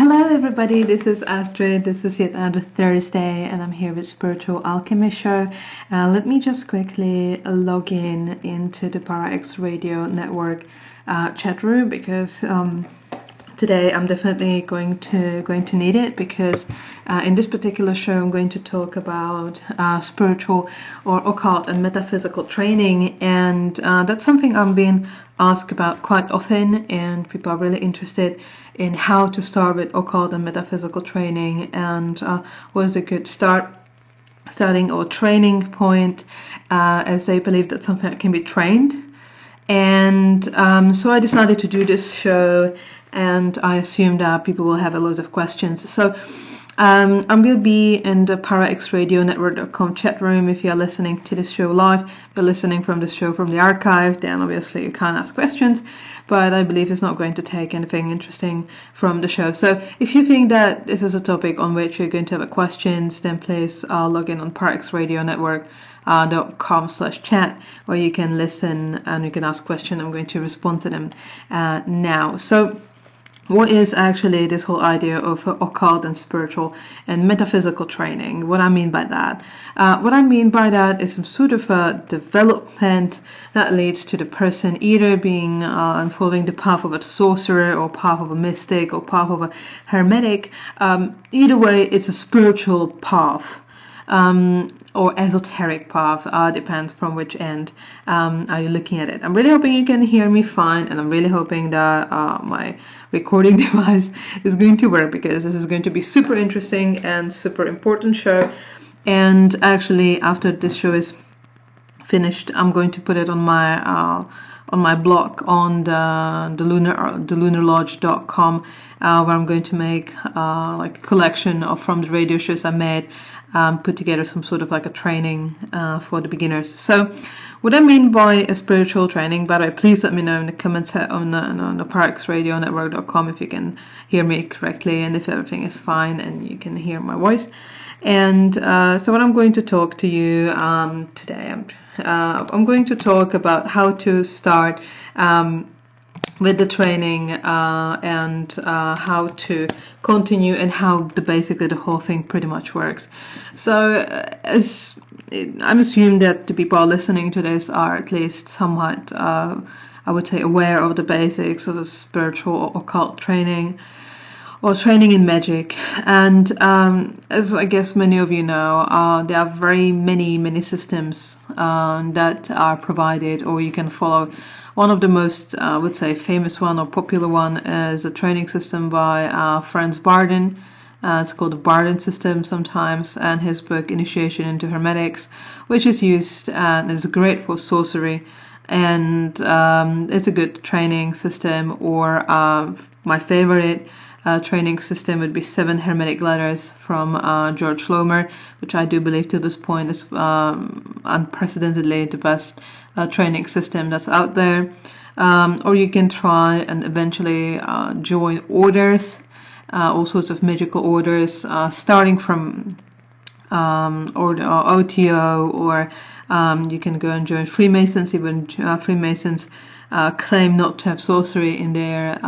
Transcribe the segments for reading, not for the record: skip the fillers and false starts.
Hello everybody, this is Astrid. This is yet another Thursday and I'm here with Spiritual Alchemy Show. Let me just quickly log in into the ParaX Radio Network chat room because today I'm definitely going to need it, because in this particular show I'm going to talk about spiritual or occult and metaphysical training, and that's something I'm being asked about quite often, and people are really interested in how to start with occult and metaphysical training, and what is a good starting or training point, as they believe that's something that can be trained. And so I decided to do this show, and I assume that people will have a lot of questions. So I'm going to be in the paraxradionetwork.com chat room. If you are listening to this show live, if you're listening from this show from the archive, then obviously you can't ask questions, but I believe it's not going to take anything interesting from the show. So if you think that this is a topic on which you're going to have questions, then please log in on paraxradionetwork.com/chat, where you can listen and you can ask questions. I'm going to respond to them now. So what is actually this whole idea of occult and spiritual and metaphysical training? What I mean by that? What I mean by that is some sort of a development that leads to the person either being and following the path of a sorcerer or path of a mystic or path of a hermetic. Either way, it's a spiritual path. Or esoteric path, depends from which end are you looking at it. I'm really hoping you can hear me fine, and I'm really hoping that my recording device is going to work, because this is going to be super interesting and super important show. And actually, after this show is finished, I'm going to put it on my blog on the lunarlodge.com, where I'm going to make like a collection of from the radio shows I made. Put together some sort of like a training for the beginners. So what I mean by a spiritual training, by the way, please let me know in the comments on the paraxradionetwork.com if you can hear me correctly and if everything is fine and you can hear my voice. And so what I'm going to talk to you today, I'm going to talk about how to start with the training and how to continue, and how basically the whole thing pretty much works. So I'm assuming that the people listening to this are at least somewhat, I would say, aware of the basics of the spiritual or occult training or training in magic. And as I guess many of you know, there are very many systems that are provided, or you can follow. One of the most, I would say, famous one or popular one is a training system by Franz Barden. It's called the Barden system sometimes, and his book Initiation into Hermetics, which is used and is great for sorcery, and it's a good training system. Or my favorite training system would be 7 Hermetic Letters from George Lomer, which I do believe to this point is unprecedentedly the best training system that's out there. Or you can try and eventually join orders, all sorts of magical orders, starting from OTO, or you can go and join Freemasons. Even Freemasons claim not to have sorcery in their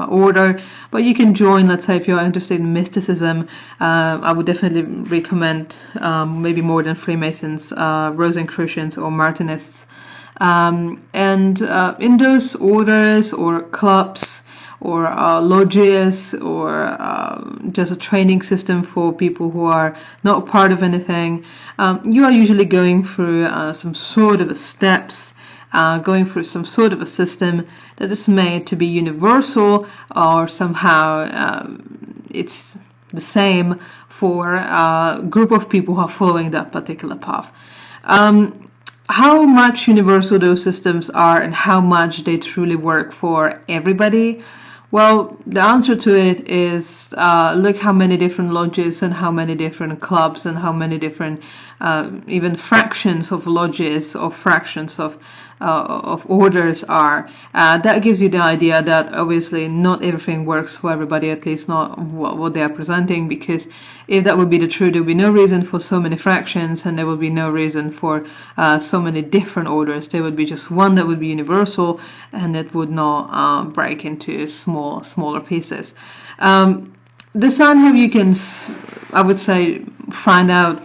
order, but you can join. Let's say if you're interested in mysticism, I would definitely recommend maybe more than Freemasons, Rosicrucians or Martinists, and in those orders or clubs or lodges, or just a training system for people who are not part of anything, you are usually going through some sort of steps, going through some sort of a system that is made to be universal, or somehow it's the same for a group of people who are following that particular path. How much universal those systems are and how much they truly work for everybody? Well, the answer to it is look how many different lodges and how many different clubs and how many different even fractions of lodges or fractions of orders are. That gives you the idea that obviously not everything works for everybody, at least not what they are presenting, because if that would be the truth, there would be no reason for so many fractions, and there would be no reason for so many different orders. There would be just one that would be universal, and it would not break into smaller pieces. The sign how you can, I would say, find out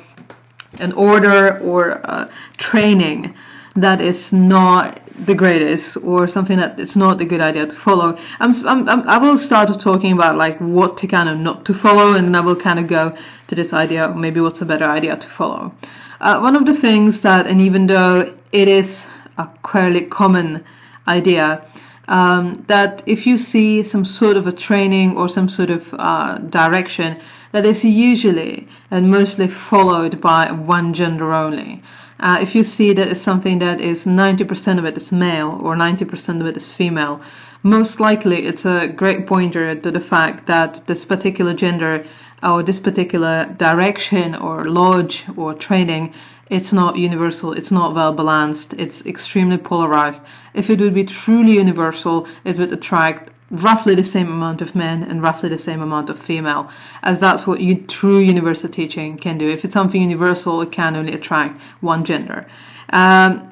an order or training that is not the greatest, or something that it's not a good idea to follow. I will start talking about like what to kind of not to follow, and then I will kind of go to this idea of maybe what's a better idea to follow. One of the things that, and even though it is a fairly common idea, that if you see some sort of a training or some sort of direction that is usually and mostly followed by one gender only. If you see that it's something that is 90% of it is male or 90% of it is female, most likely it's a great pointer to the fact that this particular gender or this particular direction or lodge or training, it's not universal, it's not well balanced, it's extremely polarized. If it would be truly universal, it would attract roughly the same amount of men and roughly the same amount of female, as that's what true universal teaching can do. If it's something universal, it can only attract one gender.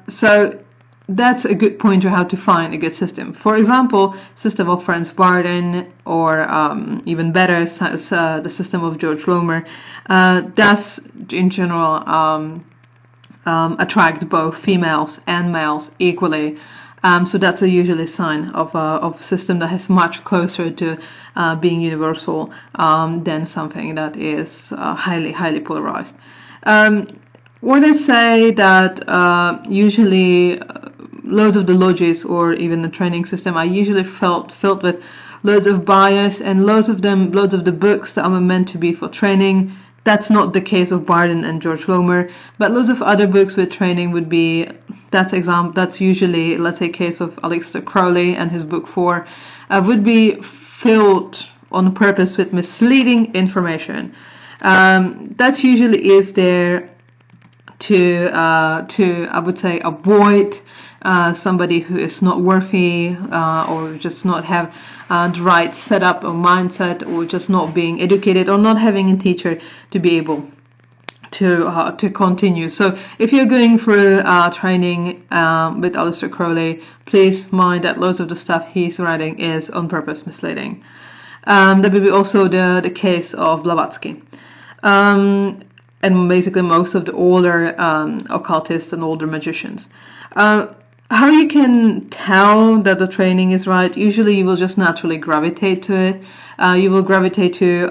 So that's a good pointer how to find a good system. For example, system of Franz Barden, or even better, the system of George Lomer, does in general attract both females and males equally. So that's a usually sign of a system that is much closer to being universal than something that is highly polarized. When I say that usually loads of the lodges or even the training system are usually filled with loads of bias, and loads of the books that are meant to be for training. That's not the case of Barden and George Lomer, but loads of other books with training would be, that's usually, let's say, case of Aleister Crowley and his book 4, would be filled on purpose with misleading information. That usually is there to I would say, avoid somebody who is not worthy or just not have the right setup or mindset, or just not being educated or not having a teacher to be able to continue. So if you're going through training with Aleister Crowley, please mind that loads of the stuff he's writing is on purpose misleading. That will be also the case of Blavatsky. And basically most of the older occultists and older magicians. How you can tell that the training is right? Usually you will just naturally gravitate to it. You will gravitate to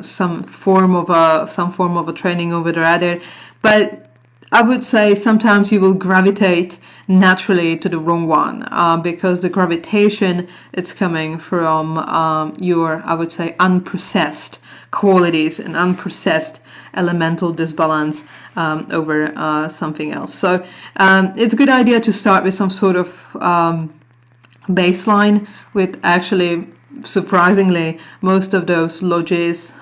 some form of a training over the other. But I would say sometimes you will gravitate naturally to the wrong one, because the gravitation is coming from your, I would say, unprocessed qualities and unprocessed elemental disbalance over something else. So it's a good idea to start with some sort of baseline, with actually, surprisingly, most of those lodges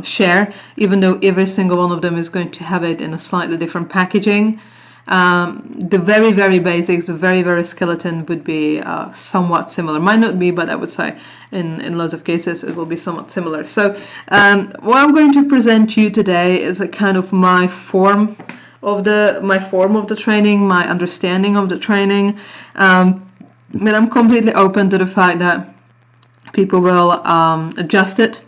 share, even though every single one of them is going to have it in a slightly different packaging. The very basics, the very skeleton would be somewhat similar. Might not be, but I would say in lots of cases it will be somewhat similar. So what I'm going to present you today is a kind of my form of the training, my understanding of the training. But I'm completely open to the fact that people will adjust it.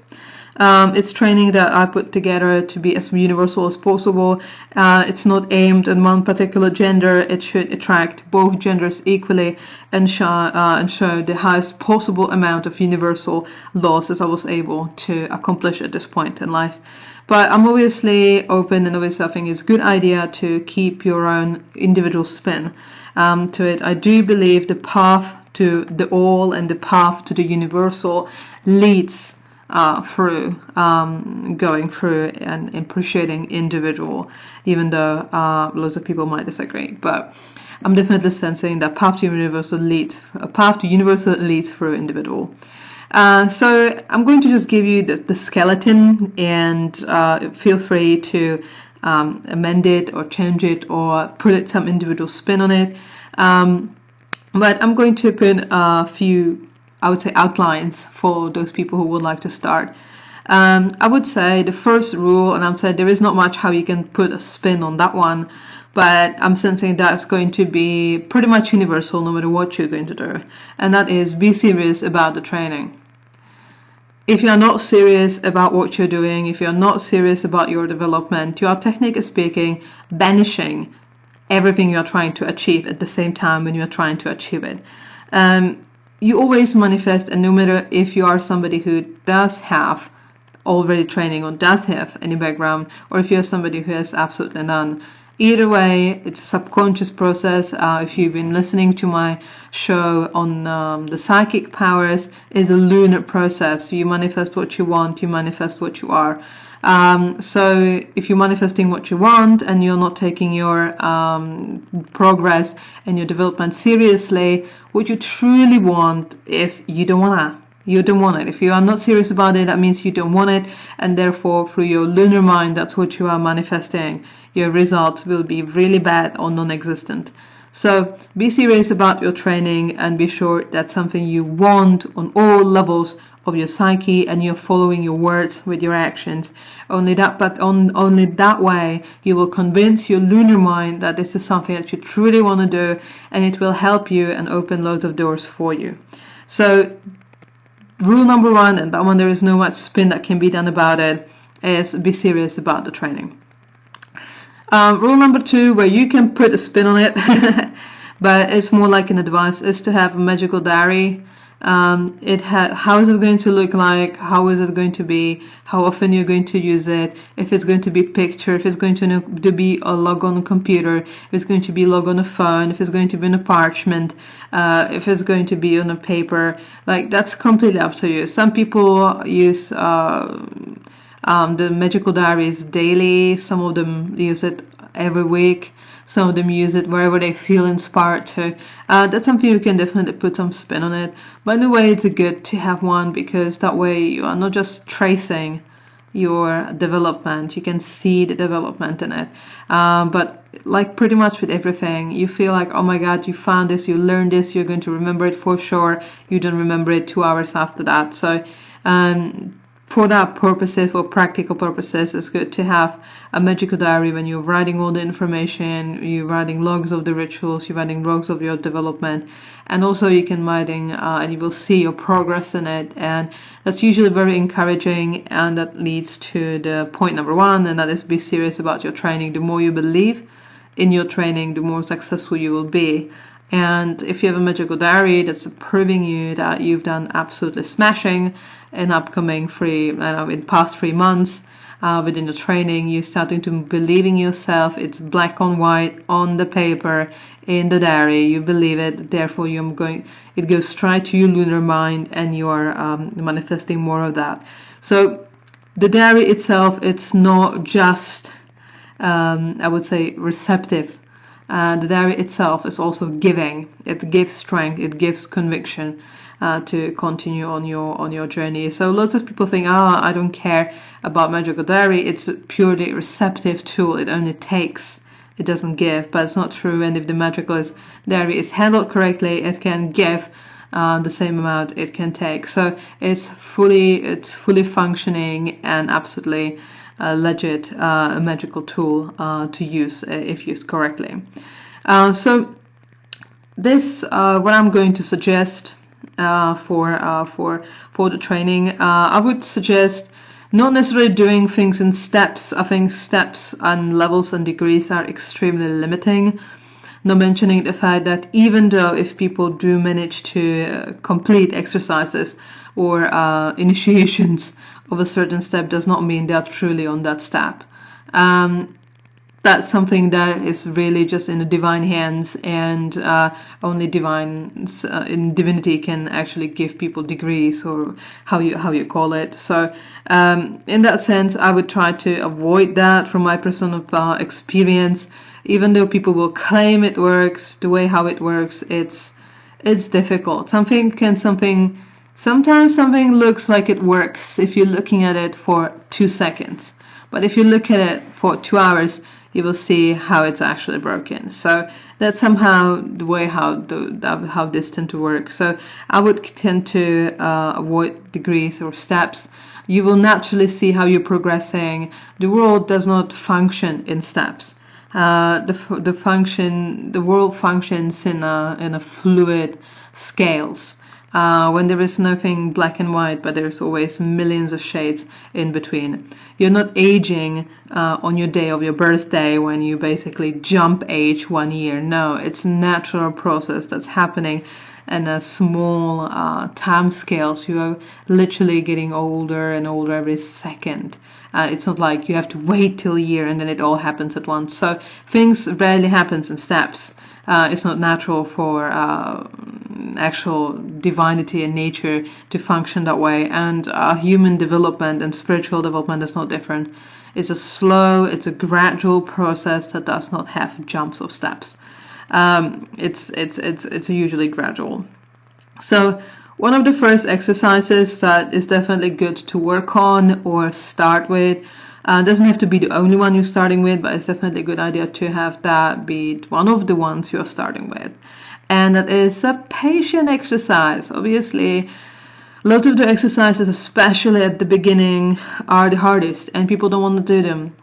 It's training that I put together to be as universal as possible. It's not aimed at one particular gender. It should attract both genders equally and show the highest possible amount of universal laws as I was able to accomplish at this point in life. But I'm obviously open, and obviously I think it's a good idea to keep your own individual spin to it. I do believe the path to the all and the path to the universal leads through going through and appreciating individual, even though lots of people might disagree. But I'm definitely sensing that path to universal leads through individual. So I'm going to just give you the skeleton, and feel free to amend it or change it or put some individual spin on it. But I'm going to put a few, I would say, outlines for those people who would like to start. I would say the first rule, and I'm saying there is not much how you can put a spin on that one, but I'm sensing that's going to be pretty much universal no matter what you're going to do, and that is be serious about the training. If you are not serious about what you're doing, if you're not serious about your development, you are technically speaking banishing everything you are trying to achieve at the same time when you are trying to achieve it. You always manifest, and no matter if you are somebody who does have already training or does have any background, or if you're somebody who has absolutely none, either way, it's a subconscious process. If you've been listening to my show on the psychic powers, is a lunar process. You manifest what you want, you manifest what you are. So if you're manifesting what you want and you're not taking your progress and your development seriously, what you truly want is you don't want it. If you are not serious about it, that means you don't want it, and therefore through your lunar mind, that's what you are manifesting. Your results will be really bad or non-existent. So be serious about your training and be sure that's something you want on all levels of your psyche, and you're following your words with your actions. Only that way you will convince your lunar mind that this is something that you truly want to do, and it will help you and open loads of doors for you. So rule number one, and that one there is no much spin that can be done about it, is be serious about the training. Rule number two, where you can put a spin on it, but it's more like an advice, is to have a magical diary. How is it going to look like? How is it going to be? How often you're going to use it? If it's going to be picture, if it's going to be a log on a computer, if it's going to be log on a phone, if it's going to be on a parchment, if it's going to be on a paper, like that's completely up to you. Some people use the magical diaries daily. Some of them use it every week. Some of them use it wherever they feel inspired to. That's something you can definitely put some spin on it. But in a way, it's good to have one, because that way you are not just tracing your development, you can see the development in it. But like pretty much with everything, you feel like, oh my god, you found this, you learned this, you're going to remember it for sure. You don't remember it 2 hours after that. So for that purposes, for practical purposes, it's good to have a magical diary when you're writing all the information, you're writing logs of the rituals, you're writing logs of your development, and also you can writing and you will see your progress in it, and that's usually very encouraging, and that leads to the point number one, and that is be serious about your training. The more you believe in your training, the more successful you will be. And if you have a magical diary, that's proving you that you've done absolutely smashing in upcoming in past 3 months within the training. You're starting to believe in yourself. It's black on white on the paper in the diary. You believe it. Therefore, it goes straight to your lunar mind, and you are manifesting more of that. So the diary itself, it's not just I would say receptive. The diary itself is also giving. It gives strength. It gives conviction to continue on your journey. So lots of people think, I don't care about magical diary. It's a purely receptive tool. It only takes. It doesn't give. But it's not true. And if the magical diary is handled correctly, it can give the same amount it can take. So it's fully functioning and absolutely legit a magical tool to use if used correctly. So this what I'm going to suggest for the training. I would suggest not necessarily doing things in steps. I think steps and levels and degrees are extremely limiting. Not mentioning the fact that even though if people do manage to complete exercises or initiations of a certain step, does not mean they're truly on that step. That's something that is really just in the divine hands, and only divines in divinity can actually give people degrees, or how you call it. So in that sense, I would try to avoid that from my personal experience. Even though people will claim it works, the way how it works, it's difficult. Sometimes something looks like it works if you're looking at it for 2 seconds, but if you look at it for 2 hours, you will see how it's actually broken. So that's somehow the way how this tend to work. So I would tend to avoid degrees or steps. You will naturally see how you're progressing. The world does not function in steps. The world functions in a fluid scales. When there is nothing black and white, but there's always millions of shades in between. You're not aging on your day of your birthday when you basically jump age 1 year. No, it's a natural process that's happening in a small time scales. You are literally getting older and older every second. It's not like you have to wait till a year and then it all happens at once. So things rarely happens in steps. It's not natural for actual divinity and nature to function that way, and human development and spiritual development is not different. It's a slow, it's a gradual process that does not have jumps or steps. It's usually gradual. So one of the first exercises that is definitely good to work on or start with, doesn't have to be the only one you're starting with, but it's definitely a good idea to have that be one of the ones you're starting with. And that is a patient exercise. Obviously, lots of the exercises, especially at the beginning, are the hardest, and people don't want to do them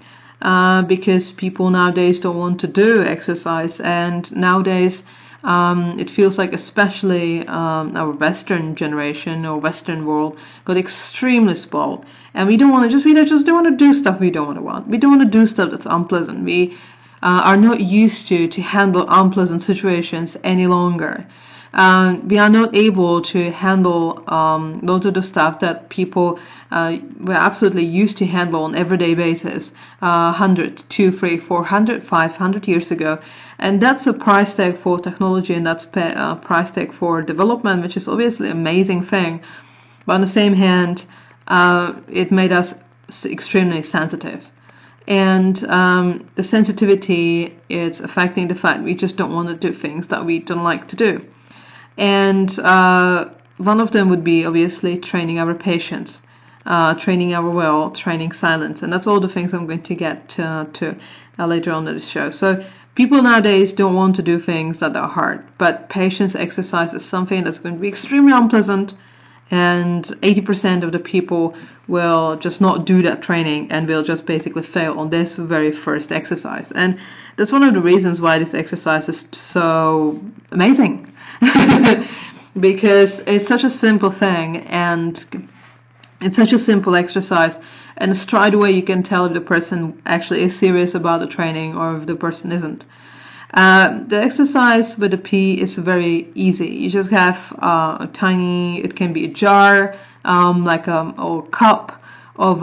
because people nowadays don't want to do exercise. And nowadays, it feels like especially our Western generation or Western world got extremely spoiled, and we don't want to we just don't want to do stuff we don't want. We don't want to do stuff that's unpleasant. We are not used to handle unpleasant situations any longer. We are not able to handle lots of the stuff that people were absolutely used to handle on everyday basis 100, 200, 300, 400, 500 years ago. And that's a price tag for technology, and that's a price tag for development, which is obviously an amazing thing. But on the same hand, it made us extremely sensitive. And the sensitivity is affecting the fact we just don't want to do things that we don't like to do. And one of them would be obviously training our patience, training our will, training silence. And that's all the things I'm going to get to later on in this show. So people nowadays don't want to do things that are hard, but patience exercise is something that's going to be extremely unpleasant. And 80% of the people will just not do that training and will just basically fail on this very first exercise. And that's one of the reasons why this exercise is so amazing. Because it's such a simple thing, and it's such a simple exercise, and straight away you can tell if the person actually is serious about the training or if the person isn't. The exercise with the pea is very easy. You just have a tiny, it can be a jar, like a cup of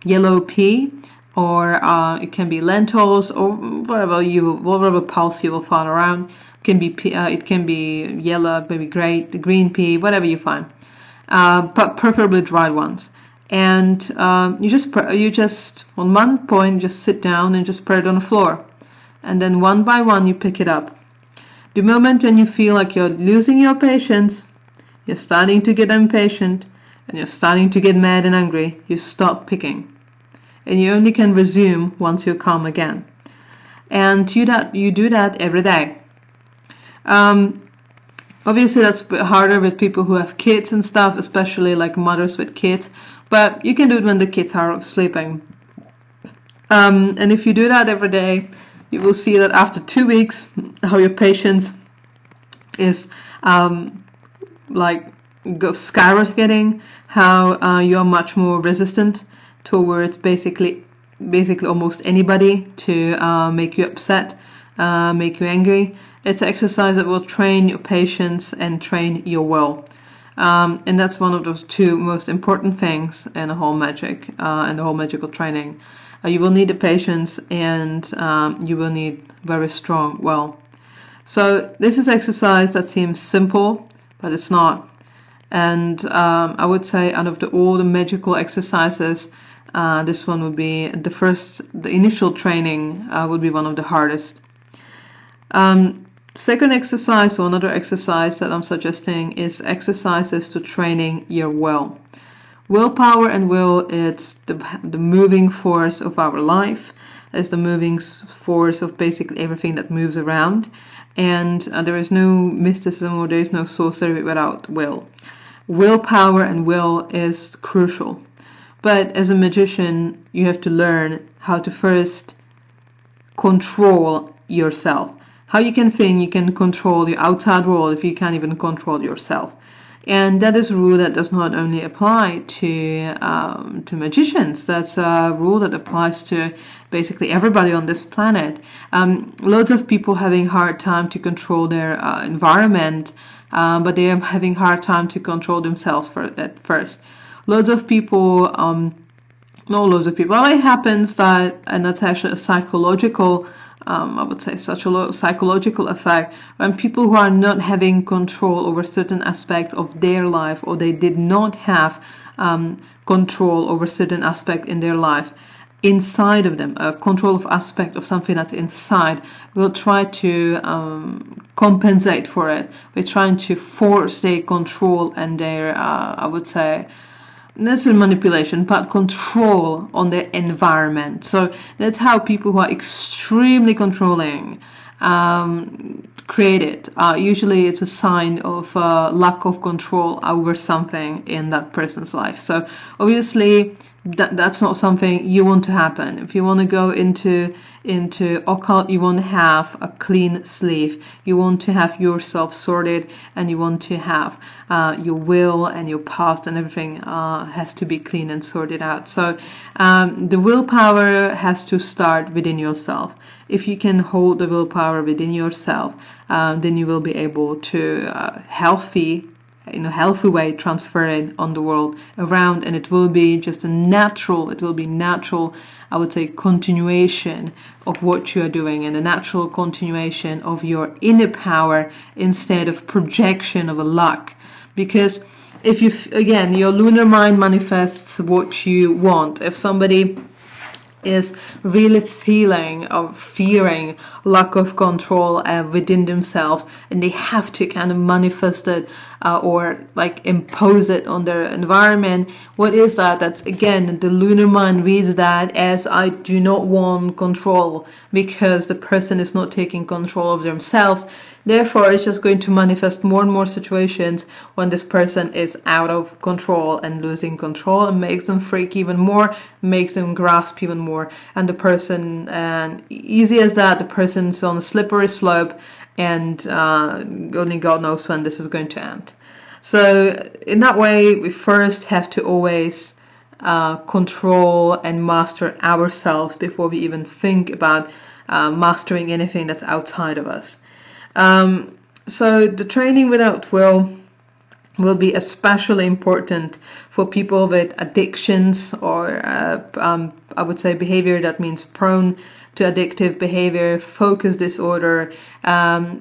yellow pea, or it can be lentils, or whatever pulse you will find around. It can be yellow, maybe green pea, whatever you find, but preferably dried ones. And you just on one point just sit down and just spread it on the floor, and then one by one you pick it up. The moment when you feel like you're losing your patience, you're starting to get impatient, and you're starting to get mad and angry, you stop picking, and you only can resume once you're calm again. And you do that every day. Obviously that's a bit harder with people who have kids and stuff, especially like mothers with kids, but you can do it when the kids are sleeping. And if you do that every day, you will see that after 2 weeks how your patience is skyrocketing, how you are much more resistant towards basically almost anybody to make you upset, make you angry. It's an exercise that will train your patience and train your will. And that's one of those two most important things in the whole magic and the whole magical training. You will need the patience, and you will need very strong will. So this is exercise that seems simple, but it's not. And I would say out of all the magical exercises, this one would be the initial training would be one of the hardest. Second exercise, or another exercise that I'm suggesting, is exercises to training your will. Willpower and will, it's the moving force of our life. It's the moving force of basically everything that moves around. and there is no mysticism or there is no sorcery without will. Willpower and will is crucial. But as a magician, you have to learn how to first control yourself. How you can think you can control the outside world if you can't even control yourself. And that is a rule that does not only apply to magicians. That's a rule that applies to basically everybody on this planet. Loads of people having hard time to control their environment, but they are having hard time to control themselves at first. Loads of people, not loads of people. Well, it happens that, and that's actually a psychological. I would say such a psychological effect when people who are not having control over certain aspects of their life, or they did not have control over certain aspect in their life inside of them, a control of aspect of something that's inside, will try to compensate for it. We're trying to force their control and their, I would say, this is manipulation, but control on their environment. So that's how people who are extremely controlling create it. Usually it's a sign of lack of control over something in that person's life. So obviously that's not something you want to happen. If you want to go into occult, you want to have a clean slate. You want to have yourself sorted, and you want to have your will and your past and everything has to be clean and sorted out. So the willpower has to start within yourself. If you can hold the willpower within yourself, then you will be able to in a healthy way transfer it on the world around, and it will be just a natural, I would say, continuation of what you are doing, and a natural continuation of your inner power instead of projection of a lack. Because if you, again, your lunar mind manifests what you want. If somebody is really feeling or fearing lack of control within themselves, and they have to kind of manifest it or like impose it on their environment, what is that? That's, again, the lunar mind reads that as I do not want control, because the person is not taking control of themselves. Therefore, it's just going to manifest more and more situations when this person is out of control and losing control, and makes them freak even more, makes them grasp even more. And the person, easy as that, the person's on a slippery slope, and only God knows when this is going to end. So in that way, we first have to always control and master ourselves before we even think about mastering anything that's outside of us. So the training without will be especially important for people with addictions, or I would say behavior that means prone to addictive behavior, focus disorder,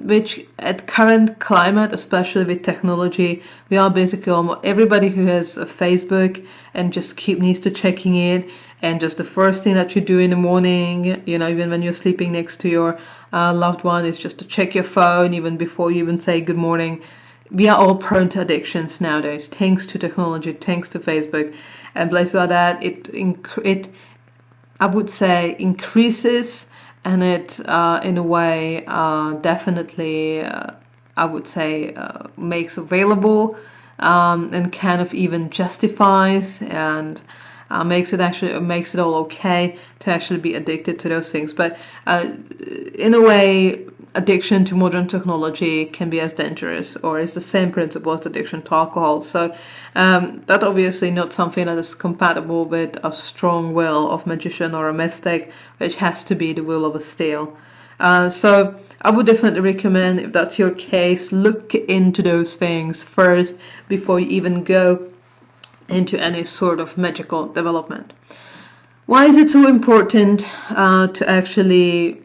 which at current climate, especially with technology, we are basically almost everybody who has a Facebook and just needs to checking it, and just the first thing that you do in the morning, even when you're sleeping next to your loved one, is just to check your phone even before you even say good morning. We are all prone to addictions nowadays, thanks to technology, thanks to Facebook and places like that. It I would say increases, and it in a way definitely I would say makes available and kind of even justifies and makes it all okay to actually be addicted to those things. But in a way, addiction to modern technology can be as dangerous, or is the same principle as addiction to alcohol. So that obviously not something that is compatible with a strong will of magician or a mystic, which has to be the will of a steel. So I would definitely recommend, if that's your case, look into those things first before you even go into any sort of magical development. Why is it so important to actually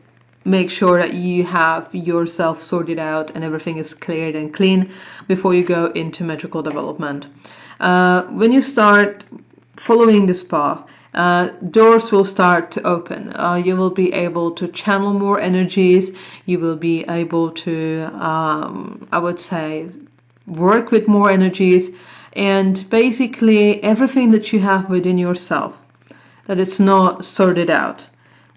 make sure that you have yourself sorted out and everything is cleared and clean before you go into magical development? When you start following this path, doors will start to open. You will be able to channel more energies. You will be able to, I would say, work with more energies. And basically everything that you have within yourself that it's not sorted out,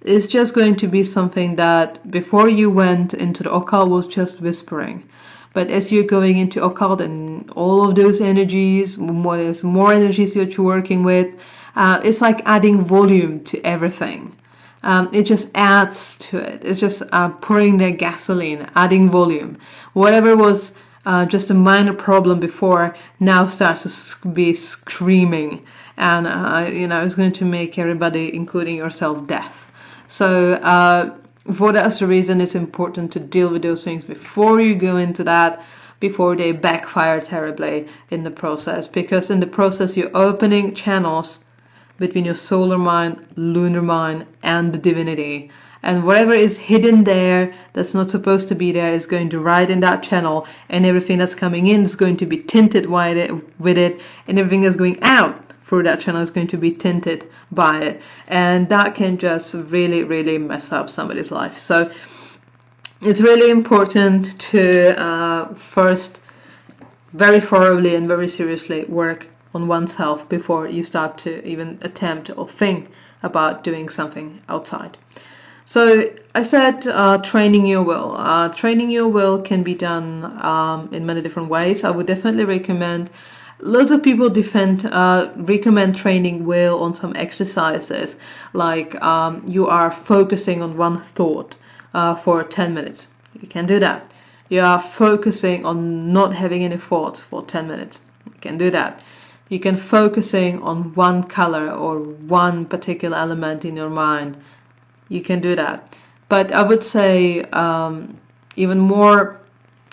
is just going to be something that before you went into the occult was just whispering. But as you're going into occult and all of those energies, there's more energies that you're working with, it's like adding volume to everything. It just adds to it. It's just pouring the gasoline, adding volume. Whatever was just a minor problem before now starts to be screaming, and it's going to make everybody, including yourself, deaf. So for that's the reason it's important to deal with those things before you go into that, before they backfire terribly in the process, because in the process you're opening channels between your solar mind, lunar mind, and the divinity. And whatever is hidden there that's not supposed to be there is going to ride in that channel, and everything that's coming in is going to be tinted with it, and everything that's going out through that channel is going to be tinted by it. And that can just really, really mess up somebody's life. So it's really important to first very thoroughly and very seriously work on oneself before you start to even attempt or think about doing something outside. So I said training your will. Training your will can be done in many different ways. I would definitely recommend, loads of people recommend training will on some exercises, like you are focusing on one thought for 10 minutes. You can do that. You are focusing on not having any thoughts for 10 minutes. You can do that. You can focusing on one color or one particular element in your mind. You can do that. But I would say even more,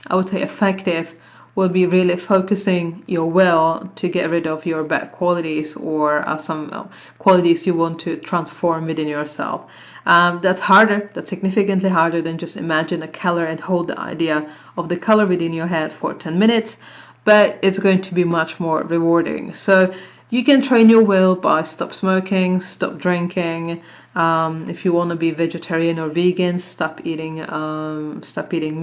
I would say effective will be really focusing your will to get rid of your bad qualities or some qualities you want to transform within yourself. That's harder. That's significantly harder than just imagine a color and hold the idea of the color within your head for 10 minutes. But it's going to be much more rewarding. So you can train your will by stop smoking, stop drinking. If you want to be vegetarian or vegan, stop eating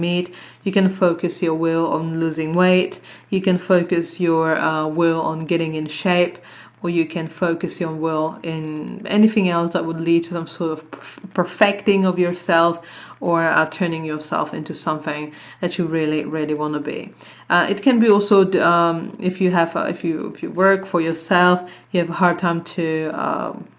meat. You can focus your will on losing weight. You can focus your will on getting in shape, or you can focus your will in anything else that would lead to some sort of perfecting of yourself, or turning yourself into something that you really, really want to be. It can be also if you work for yourself, you have a hard time to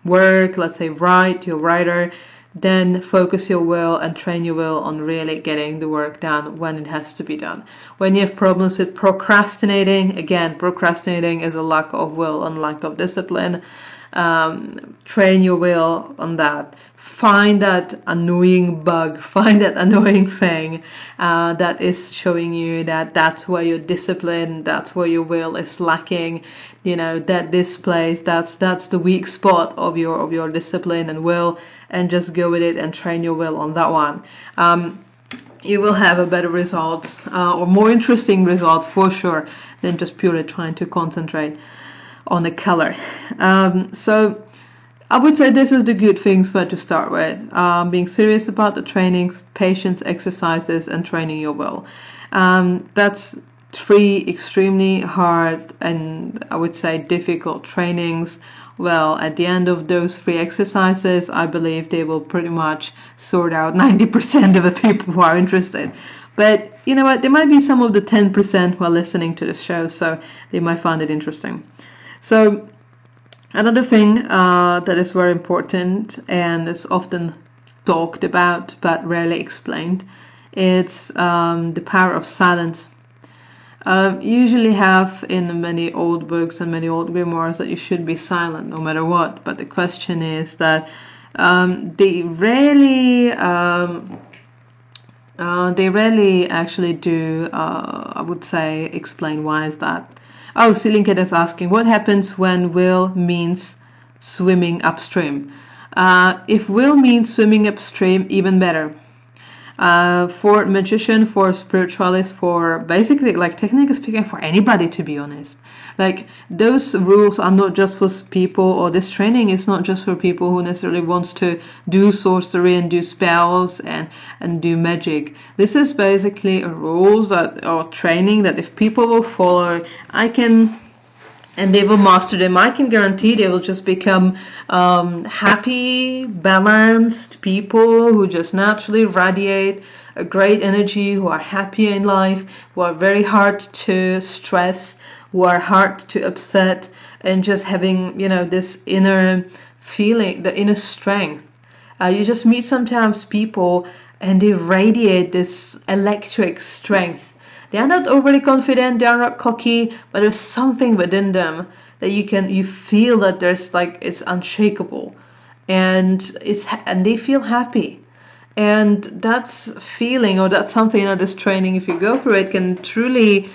work, let's say write, you're a writer, then focus your will and train your will on really getting the work done when it has to be done. When you have problems with procrastinating, again, procrastinating is a lack of will and lack of discipline. Train your will on that. Find that annoying bug, find that annoying thing that is showing you that that's where your discipline, that's where your will is lacking. That this place, that's the weak spot of your discipline and will, and just go with it and train your will on that one. You will have a better results or more interesting results for sure than just purely trying to concentrate on the color. So I would say this is the good things for to start with. Being serious about the trainings, patience, exercises, and training your will. That's 3 extremely hard and I would say difficult trainings. Well, at the end of those 3 exercises, I believe they will pretty much sort out 90% of the people who are interested. But you know what? There might be some of the 10% who are listening to this show, so they might find it interesting. So another thing that is very important and is often talked about but rarely explained, it's the power of silence. Usually have in many old books and many old grimoires that you should be silent no matter what, but the question is that they rarely actually do, I would say, explain why is that. Oh, Silinket is asking, what happens when will means swimming upstream? If will means swimming upstream, even better. For magician, for spiritualist, for basically, like, technically speaking, for anybody, to be honest. Like, those rules are not just for people, or this training is not just for people who necessarily wants to do sorcery and do spells and do magic. This is basically a rules that, or training that if people will follow, I can and they will master them. I can guarantee they will just become happy, balanced people who just naturally radiate a great energy, who are happy in life, who are very hard to stress, who are hard to upset, and just having, you know, this inner feeling, the inner strength. You just meet sometimes people and they radiate this electric strength. They are not overly confident, they are not cocky, but there's something within them that you feel that there's like, it's unshakable, and they feel happy. And that's feeling, or that's something, you know, this training, if you go through it, can truly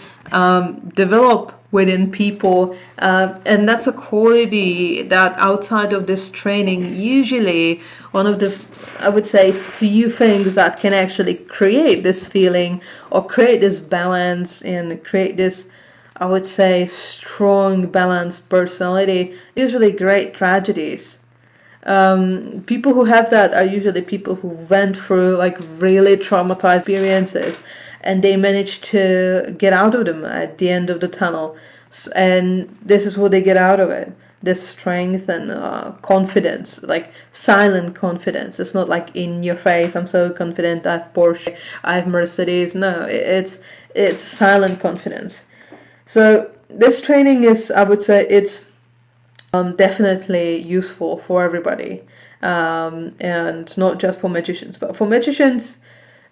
develop within people, and that's a quality that outside of this training, usually one of the, I would say, few things that can actually create this feeling or create this balance and create this, I would say, strong, balanced personality, usually great tragedies. People who have that are usually people who went through like really traumatized experiences, and they managed to get out of them at the end of the tunnel. And this is what they get out of it. This strength and confidence, like silent confidence. It's not like in your face, I'm so confident, I have Porsche, I have Mercedes. No, it's silent confidence. So this training is, I would say, it's definitely useful for everybody, and not just for magicians. But for magicians,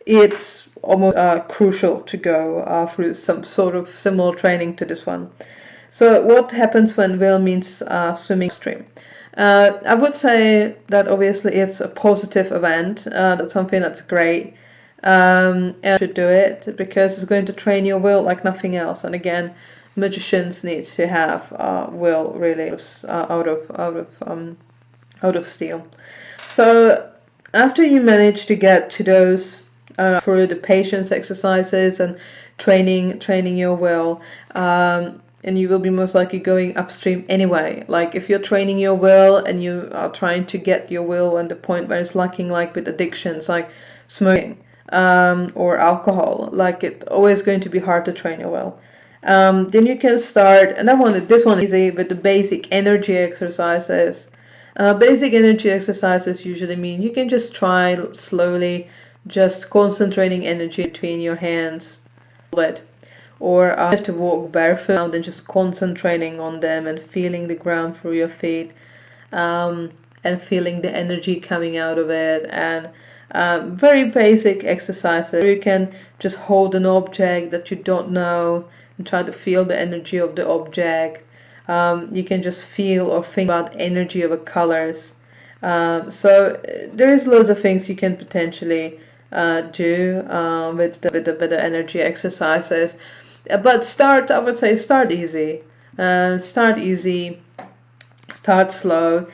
it's almost crucial to go through some sort of similar training to this one. So what happens when will means swimming upstream? I would say that obviously it's a positive event. That's something that's great, and you should do it because it's going to train your will like nothing else. And again, magicians need to have will really out of steel. So after you manage to get to those through the patience exercises and training your will, and you will be most likely going upstream anyway. Like if you're training your will and you are trying to get your will at the point where it's lacking, like with addictions like smoking or alcohol, like it's always going to be hard to train your will. Then you can start, and this one is easy, with the basic energy exercises. Basic energy exercises usually mean you can just try slowly, just concentrating energy between your hands, or you have to walk barefoot and just concentrating on them and feeling the ground through your feet, and feeling the energy coming out of it. And very basic exercises. You can just hold an object that you don't know and try to feel the energy of the object. You can just feel or think about energy of the colors. So there is loads of things you can potentially do with the energy exercises. But I would say start easy. Start slow.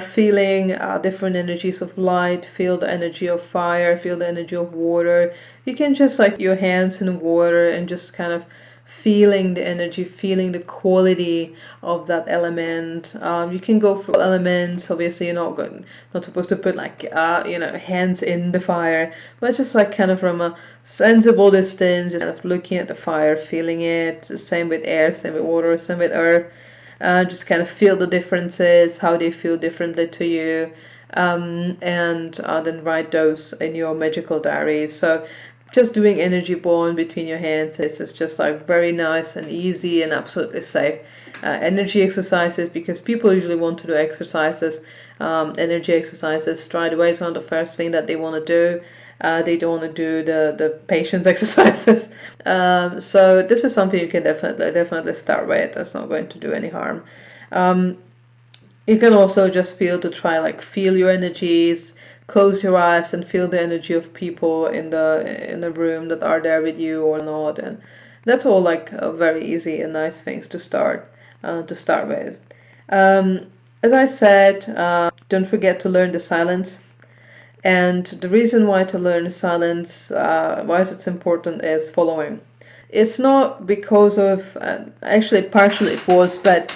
Feeling different energies of light, feel the energy of fire, feel the energy of water. You can just like your hands in water and just kind of feeling the energy, feeling the quality of that element. You can go for elements. Obviously, you're not supposed to put like hands in the fire, but just like kind of from a sensible distance, just kind of looking at the fire, feeling it. Same with air, same with water, same with earth. Just kind of feel the differences, how they feel differently to you, and then write those in your magical diaries. So just doing energy bond between your hands is just like very nice and easy and absolutely safe energy exercises, because people usually want to do exercises, energy exercises straight away. It's one of the first thing that they want to do. They don't want to do the patience exercises. So this is something you can definitely start with. That's not going to do any harm. You can also just feel your energies. Close your eyes and feel the energy of people in the room that are there with you or not, and that's all like very easy and nice things to start with. As I said, don't forget to learn the silence. And the reason why to learn silence, why is it important, is following. It's not because of, actually partially it was, but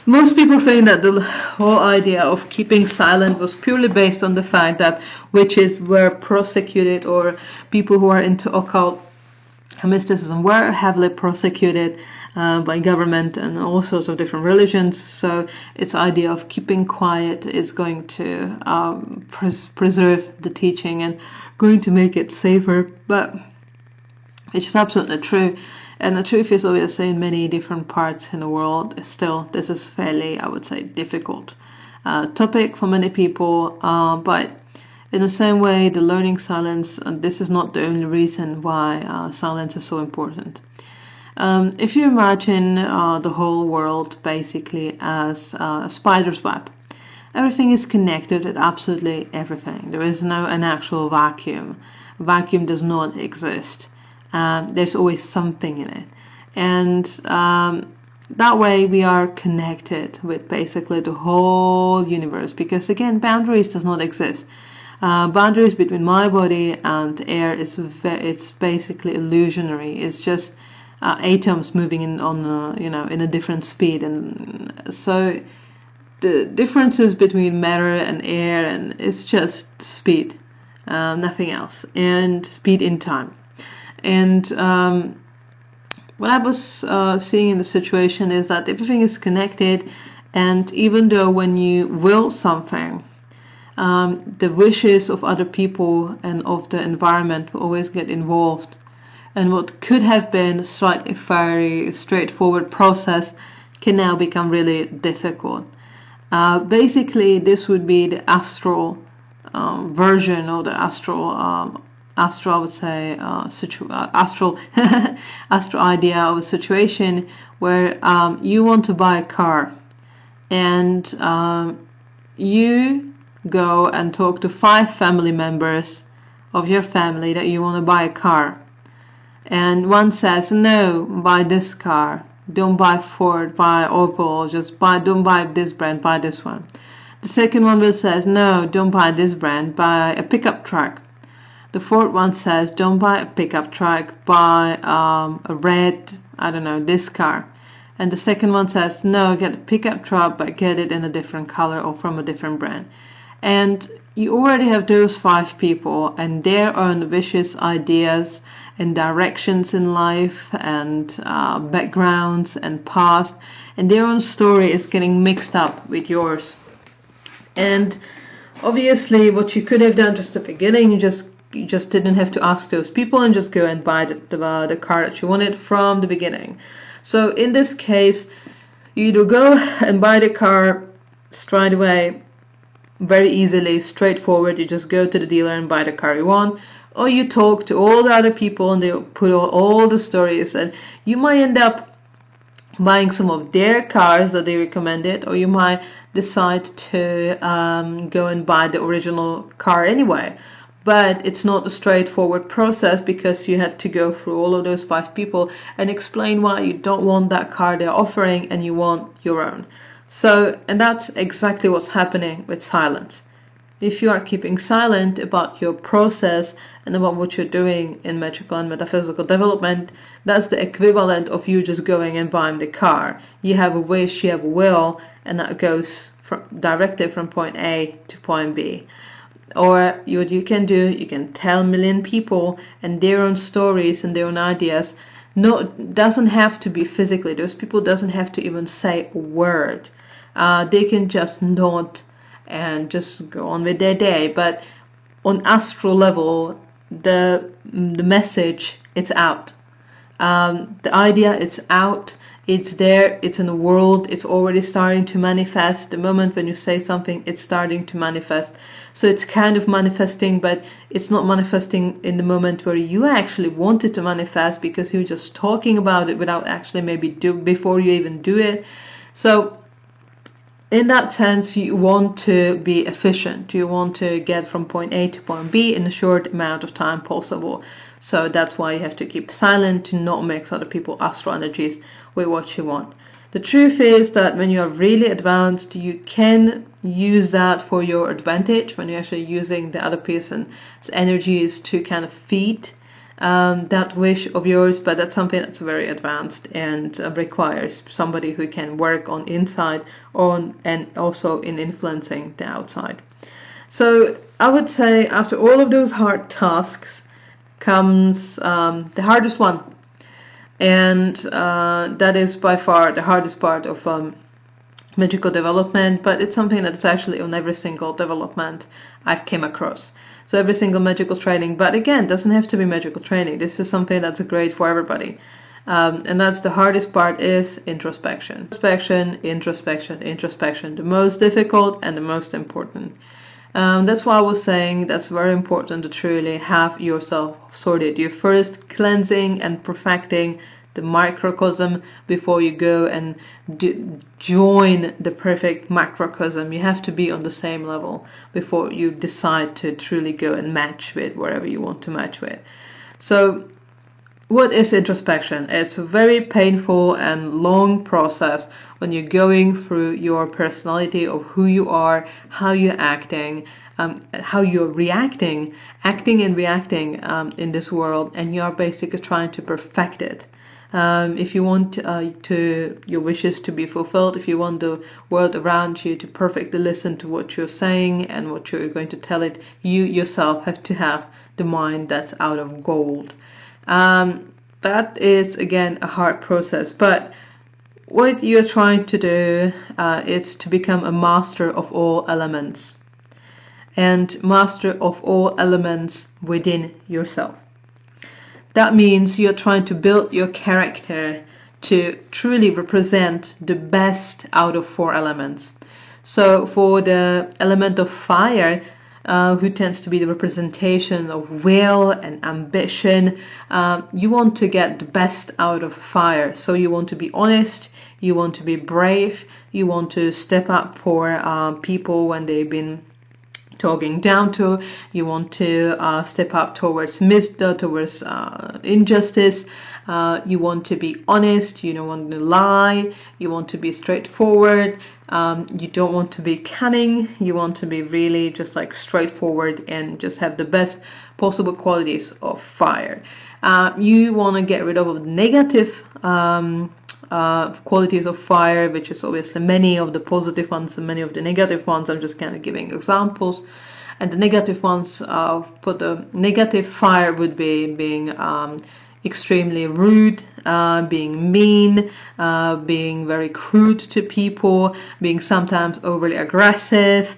most people think that the whole idea of keeping silent was purely based on the fact that witches were prosecuted, or people who are into occult mysticism were heavily prosecuted by government and all sorts of different religions. So its idea of keeping quiet is going to preserve the teaching and going to make it safer. But it's just absolutely true. And the truth is, obviously, in many different parts in the world, still, this is fairly, I would say, difficult topic for many people. But in the same way, the learning silence, this is not the only reason why silence is so important. If you imagine the whole world basically as a spider's web, everything is connected with absolutely everything. There is no an actual vacuum. Vacuum does not exist. There's always something in it. And that way we are connected with basically the whole universe, because again, boundaries does not exist. Boundaries between my body and air it's basically illusionary. It's just atoms moving in on in a different speed, and so the differences between matter and air, and it's just speed, nothing else, and speed in time. And what I was seeing in the situation is that everything is connected, and even though when you will something, the wishes of other people and of the environment will always get involved. And what could have been a slightly very straightforward process can now become really difficult. Basically, this would be the astral version, or the astral, I would say, astral idea of a situation where you want to buy a car, and you go and talk to 5 family members of your family that you want to buy a car. And one says, no, buy this car. Don't buy Ford, buy Opel, don't buy this brand, buy this one. The second one will says, no, don't buy this brand, buy a pickup truck. The fourth one says, don't buy a pickup truck, buy a red, I don't know, this car. And the second one says, no, get a pickup truck, but get it in a different color or from a different brand. And you already have those 5 people and their own wishes, ideas, and directions in life, and backgrounds and past, and their own story is getting mixed up with yours. And obviously, what you could have done just at the beginning, you just didn't have to ask those people and just go and buy the car that you wanted from the beginning. So in this case, you either go and buy the car straight away, very easily, straightforward. You just go to the dealer and buy the car you want, or you talk to all the other people and they put all the stories, and you might end up buying some of their cars that they recommended, or you might decide to go and buy the original car anyway. But it's not a straightforward process, because you had to go through all of those 5 people and explain why you don't want that car they're offering and you want your own. So, and that's exactly what's happening with silence. If you are keeping silent about your process and about what you're doing in magical and metaphysical development, that's the equivalent of you just going and buying the car. You have a wish, you have a will, and that goes directly from point A to point B. Or what you can do, you can tell a million people and their own stories and their own ideas. No, it doesn't have to be physically. Those people doesn't have to even say a word. They can just nod and just go on with their day. But on astral level, the message, it's out. The idea, it's out. It's there. It's in the world. It's already starting to manifest. The moment when you say something, it's starting to manifest. So it's kind of manifesting, but it's not manifesting in the moment where you actually want it to manifest, because you're just talking about it without actually maybe before you even do it. So in that sense, you want to be efficient. You want to get from point A to point B in a short amount of time possible. So that's why you have to keep silent, to not mix other people's astral energies with what you want. The truth is that when you are really advanced, you can use that for your advantage, when you're actually using the other person's energies to kind of feed that wish of yours. But that's something that's very advanced and requires somebody who can work on inside and also in influencing the outside. So I would say after all of those hard tasks comes the hardest one. And that is by far the hardest part of magical development, but it's something that's actually on every single development I've came across. So every single magical training, but again, doesn't have to be magical training. This is something that's great for everybody. And that's the hardest part, is introspection. Introspection, introspection, introspection. The most difficult and the most important. That's why I was saying that's very important to truly have yourself sorted. You're first cleansing and perfecting the microcosm before you go and join the perfect macrocosm. You have to be on the same level before you decide to truly go and match with wherever you want to match with. So what is introspection? It's a very painful and long process when you're going through your personality of who you are, how you're acting, how you're reacting, acting and reacting in this world, and you're basically trying to perfect it. If you want your wishes to be fulfilled, if you want the world around you to perfectly listen to what you're saying and what you're going to tell it, you yourself have to have the mind that's out of gold. That is, again, a hard process, but what you're trying to do is to become a master of all elements, and master of all elements within yourself. That means you're trying to build your character to truly represent the best out of 4 elements. So for the element of fire, who tends to be the representation of will and ambition, you want to get the best out of fire. So you want to be honest, you want to be brave, you want to step up for people when they've been talking down to, you want to step up towards injustice, you want to be honest, you don't want to lie, you want to be straightforward, you don't want to be cunning, you want to be really just like straightforward and just have the best possible qualities of fire. You want to get rid of the negative qualities of fire, which is obviously many of the positive ones and many of the negative ones. I'm just kind of giving examples. And the negative ones, for the negative fire would be being extremely rude, being mean, being very crude to people, being sometimes overly aggressive,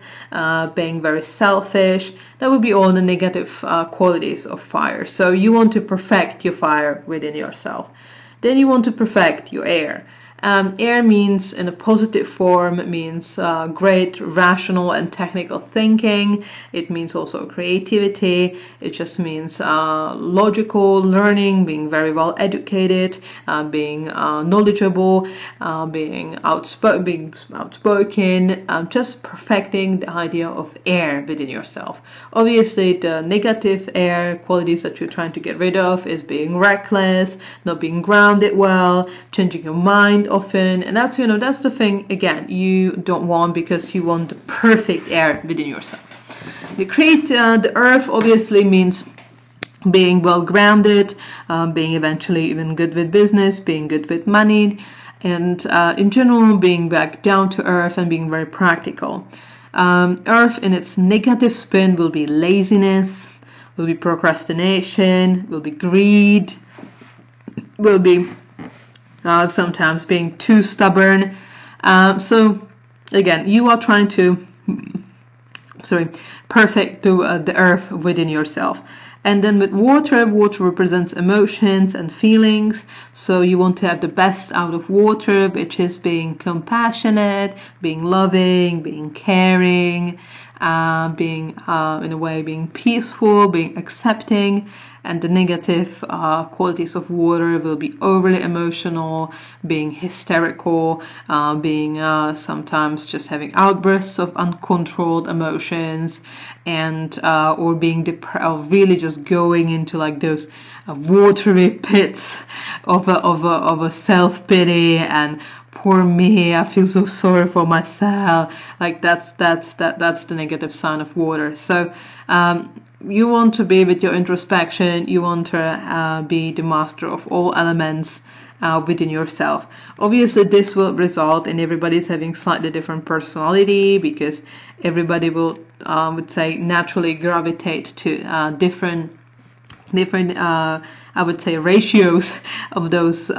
being very selfish. That would be all the negative qualities of fire. So you want to perfect your fire within yourself. Then you want to perfect your air. Air means, in a positive form, means great rational and technical thinking. It means also creativity. It just means logical learning, being very well educated, being knowledgeable, being outspoken, just perfecting the idea of air within yourself. Obviously, the negative air qualities that you're trying to get rid of is being reckless, not being grounded well, changing your mind often, and that's the thing, again, you don't want, because you want the perfect air within yourself. The earth obviously means being well grounded, being eventually even good with business, being good with money, and in general being back down to earth and being very practical. Earth in its negative spin will be laziness, will be procrastination, will be greed, will be sometimes being too stubborn. So again, you are trying to perfect the earth within yourself. And then with water represents emotions and feelings. So you want to have the best out of water, which is being compassionate, being loving, being caring, being in a way being peaceful, being accepting. And the negative qualities of water will be overly emotional, being hysterical, being sometimes just having outbursts of uncontrolled emotions, and or being really just going into like those watery pits of a self-pity and poor me, I feel so sorry for myself. Like that's the negative sign of water. So you want to be with your introspection, you want to be the master of all elements within yourself. Obviously, this will result in everybody's having slightly different personality, because everybody will, would say, naturally gravitate to different different I would say ratios of those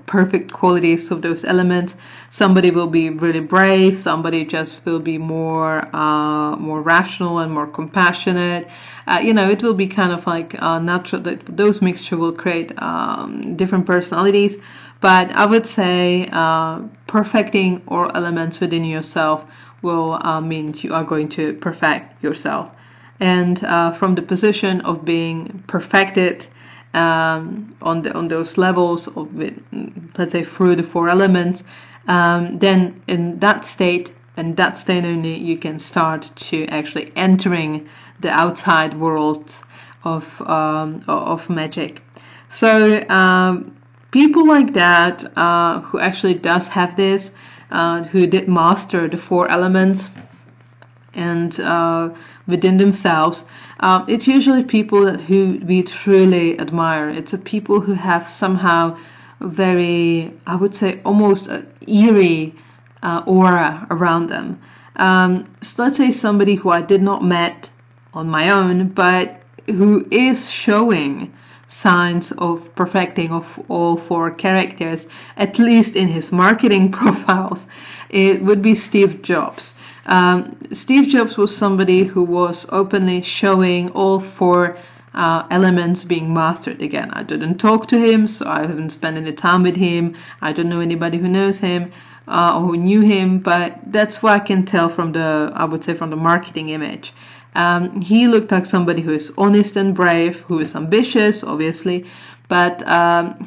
perfect qualities of those elements. Somebody will be really brave, somebody just will be more rational and more compassionate. It will be kind of like natural that those mixture will create different personalities. But I would say perfecting all elements within yourself will mean you are going to perfect yourself. And from the position of being perfected on those levels of, let's say, through the 4 elements, then in that state and that state only, you can start to actually entering the outside world of magic. So people like that who actually does have this, who did master the 4 elements and within themselves, it's usually people who we truly admire. It's a people who have somehow very, I would say, almost an eerie aura around them. So let's say somebody who I did not met on my own, but who is showing signs of perfecting of all 4 characters, at least in his marketing profiles. It would be Steve Jobs. Steve Jobs was somebody who was openly showing all 4 elements being mastered. Again, I didn't talk to him, so I haven't spent any time with him. I don't know anybody who knows him or who knew him, but that's what I can tell from the marketing image. He looked like somebody who is honest and brave, who is ambitious, obviously, but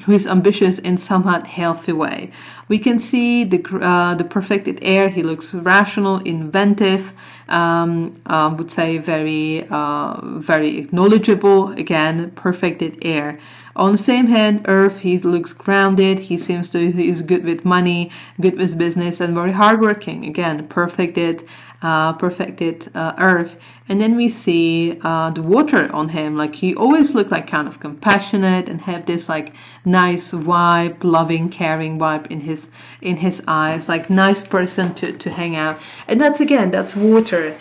who is ambitious in somewhat healthy way. We can see the perfected air. He looks rational, inventive, would say very knowledgeable. Again, perfected air. On the same hand, Earth, he looks grounded. He seems to he's good with money, good with business, and very hardworking. Again, perfected Earth. And then we see the water on him. Like, he always looked like kind of compassionate and have this like nice vibe, loving, caring vibe in his eyes, like nice person to hang out. And that's water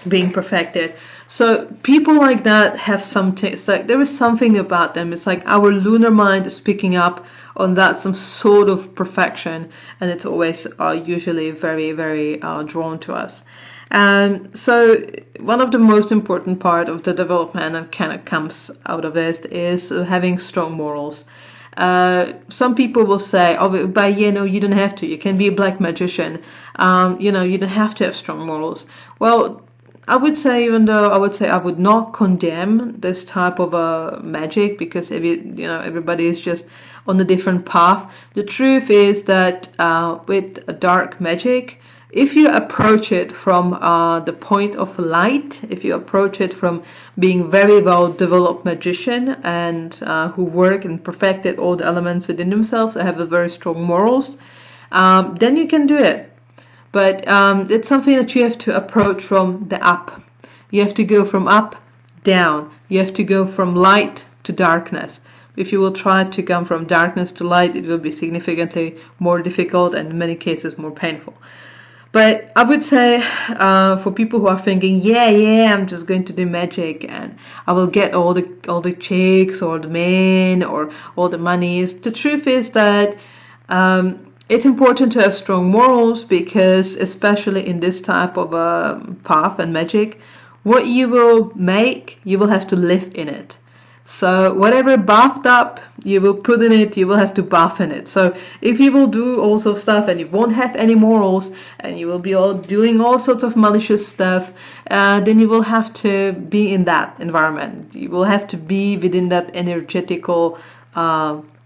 being perfected. So people like that have something. It's like there is something about them. It's like our lunar mind is picking up on that, some sort of perfection, and it's always usually very, very drawn to us. So one of the most important part of the development and kind of comes out of this is having strong morals. Some people will say, oh, but you don't have to. You can be a black magician. You don't have to have strong morals. Well, I would say, even though I would not condemn this type of magic, because everybody is just on a different path. The truth is that with a dark magic, if you approach it from the point of light, if you approach it from being very well developed magician and who work and perfected all the elements within themselves, have a very strong morals, then you can do it. But it's something that you have to approach from the up. You have to go from up, down. You have to go from light to darkness. If you will try to come from darkness to light, it will be significantly more difficult and in many cases more painful. But I would say for people who are thinking, yeah, I'm just going to do magic and I will get all the chicks or the men or all the monies. The truth is that it's important to have strong morals, because especially in this type of path and magic, what you will make, you will have to live in it. So whatever bathed up you will put in it, you will have to bath in it. So if you will do also stuff and you won't have any morals and you will be doing all sorts of malicious stuff, then you will have to be in that environment. You will have to be within that energetical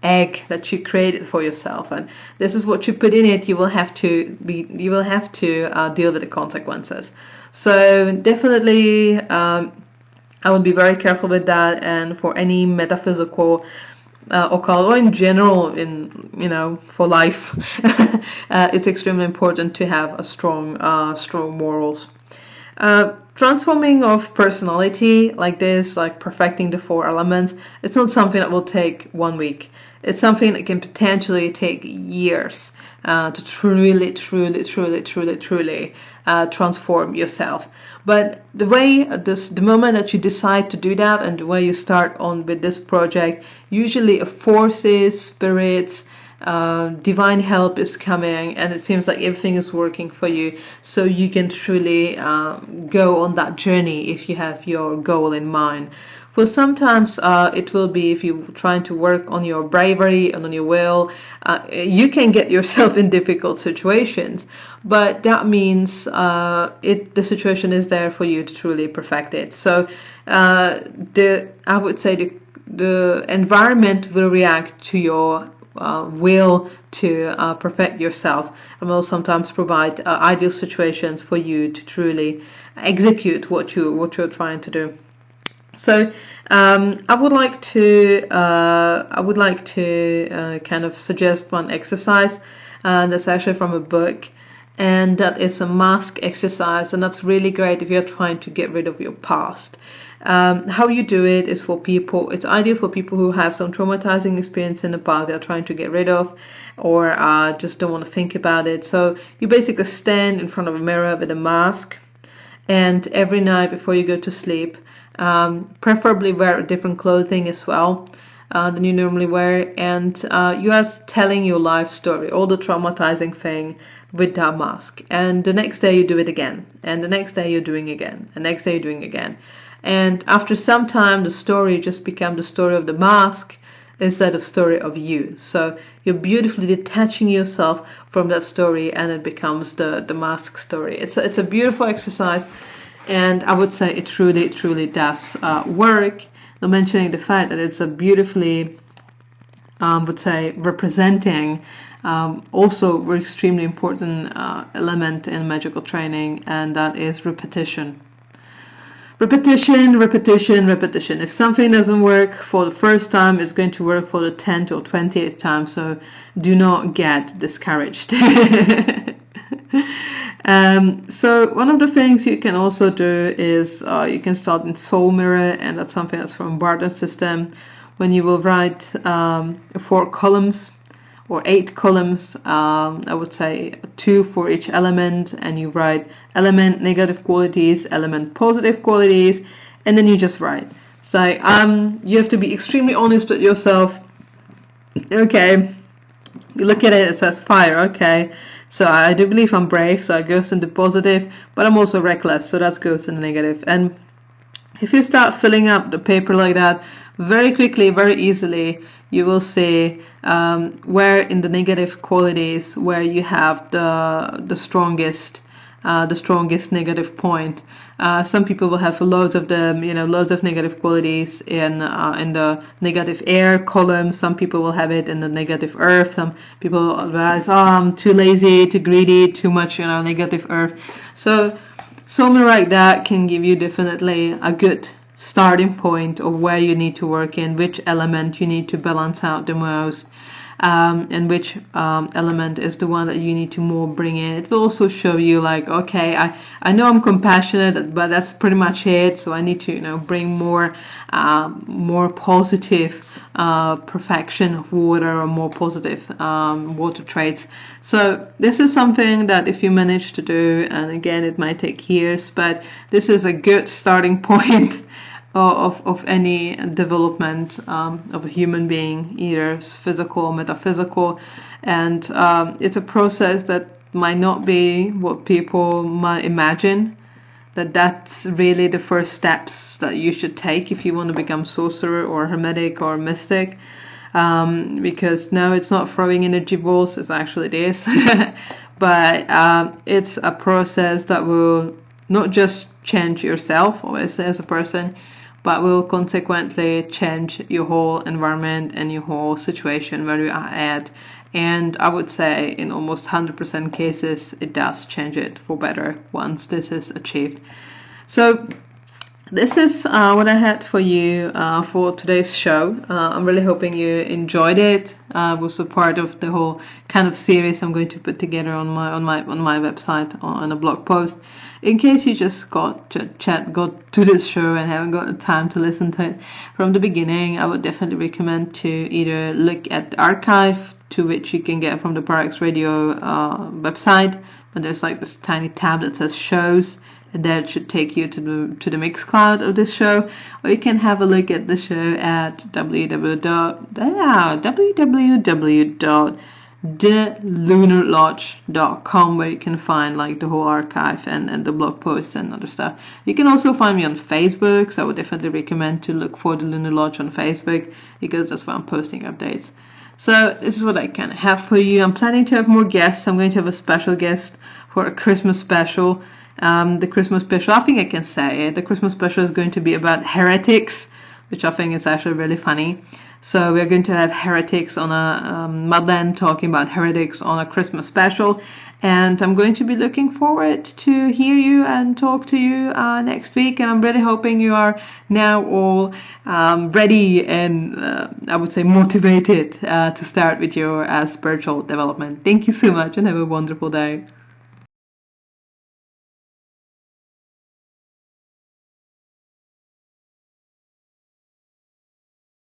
egg that you created for yourself, and this is what you put in it. You will have to deal with the consequences. So definitely I would be very careful with that. And for any metaphysical occult, or in general for life, it's extremely important to have a strong morals. Transforming of personality like this, like perfecting the 4 elements, it's not something that will take 1 week. it's something that can potentially take years to truly transform yourself. But the moment that you decide to do that, and the way you start on with this project, usually forces, spirits, divine help is coming, and it seems like everything is working for you, so you can truly go on that journey if you have your goal in mind. For sometimes it will be, if you're trying to work on your bravery and on your will, you can get yourself in difficult situations, but that means the situation is there for you to truly perfect it. So I would say the environment will react to your will to perfect yourself, and will sometimes provide ideal situations for you to truly execute what you're trying to do. So I would like to kind of suggest one exercise that's actually from a book, and that is a mask exercise, and that's really great if you're trying to get rid of your past. How you do it is for people, it's ideal for people who have some traumatizing experience in the past they're trying to get rid of, or just don't want to think about it. So you basically stand in front of a mirror with a mask, and every night before you go to sleep, preferably wear different clothing as well than you normally wear, and you are telling your life story, all the traumatizing thing, with that mask. And the next day you do it again, and the next day you're doing again, and next day you're doing again. And after some time, the story just becomes the story of the mask instead of story of you. So you're beautifully detaching yourself from that story, and it becomes the mask story. It's a beautiful exercise, and I would say it truly does work. Not mentioning the fact that it's a beautifully, would say, representing also an extremely important element in magical training, and that is repetition. Repetition. If something doesn't work for the first time, it's going to work for the 10th or 20th time, so do not get discouraged. So one of the things you can also do is you can start in Soul Mirror, and that's something that's from Barter system, when you will write 4 columns or 8 columns, I would say 2 for each element, and you write element negative qualities, element positive qualities, and then you just write. So you have to be extremely honest with yourself. Okay, you look at it, it says fire, okay, so I do believe I'm brave, so it goes into positive, but I'm also reckless, so that goes into negative. And if you start filling up the paper like that, very quickly, very easily, you will see where in the negative qualities where you have the strongest negative point. Some people will have loads of them, loads of negative qualities in the negative air column. Some people will have it in the negative earth. Some people realize, I'm too lazy, too greedy, too much, negative earth. So something like that can give you definitely a good starting point of where you need to work in, which element you need to balance out the most, and which element is the one that you need to more bring in. It will also show you like, okay, I know I'm compassionate, but that's pretty much it, so I need to bring more positive perfection of water, or more positive water traits. So this is something that if you manage to do, and again it might take years, but this is a good starting point of any development of a human being, either physical or metaphysical. And it's a process that might not be what people might imagine, that's really the first steps that you should take if you want to become sorcerer or hermetic or mystic, because no, it's not throwing energy balls, it's actually this. But it's a process that will not just change yourself obviously as a person, but will consequently change your whole environment and your whole situation where you are at. And I would say in almost 100% cases it does change it for better once this is achieved. So this is what I had for you for today's show. I'm really hoping you enjoyed it. It was a part of the whole kind of series I'm going to put together on my website on a blog post. In case you just got to this show and haven't got the time to listen to it from the beginning, I would definitely recommend to either look at the archive, to which you can get from the Parax Radio website, but there's like this tiny tab that says shows, and that should take you to the Mixcloud of this show, or you can have a look at the show at www.thelunarlodge.com, where you can find like the whole archive and the blog posts and other stuff. You can also find me on Facebook, so I would definitely recommend to look for the Lunar Lodge on Facebook, because that's where I'm posting updates. So this is what I can have for you. I'm planning to have more guests. I'm going to have a special guest for a Christmas special. The Christmas special, I think I can say it. The Christmas special is going to be about heretics, which I think is actually really funny. So we're going to have heretics on a Mudland talking about heretics on a Christmas special. And I'm going to be looking forward to hear you and talk to you next week. And I'm really hoping you are now all ready and I would say motivated to start with your spiritual development. Thank you so much and have a wonderful day.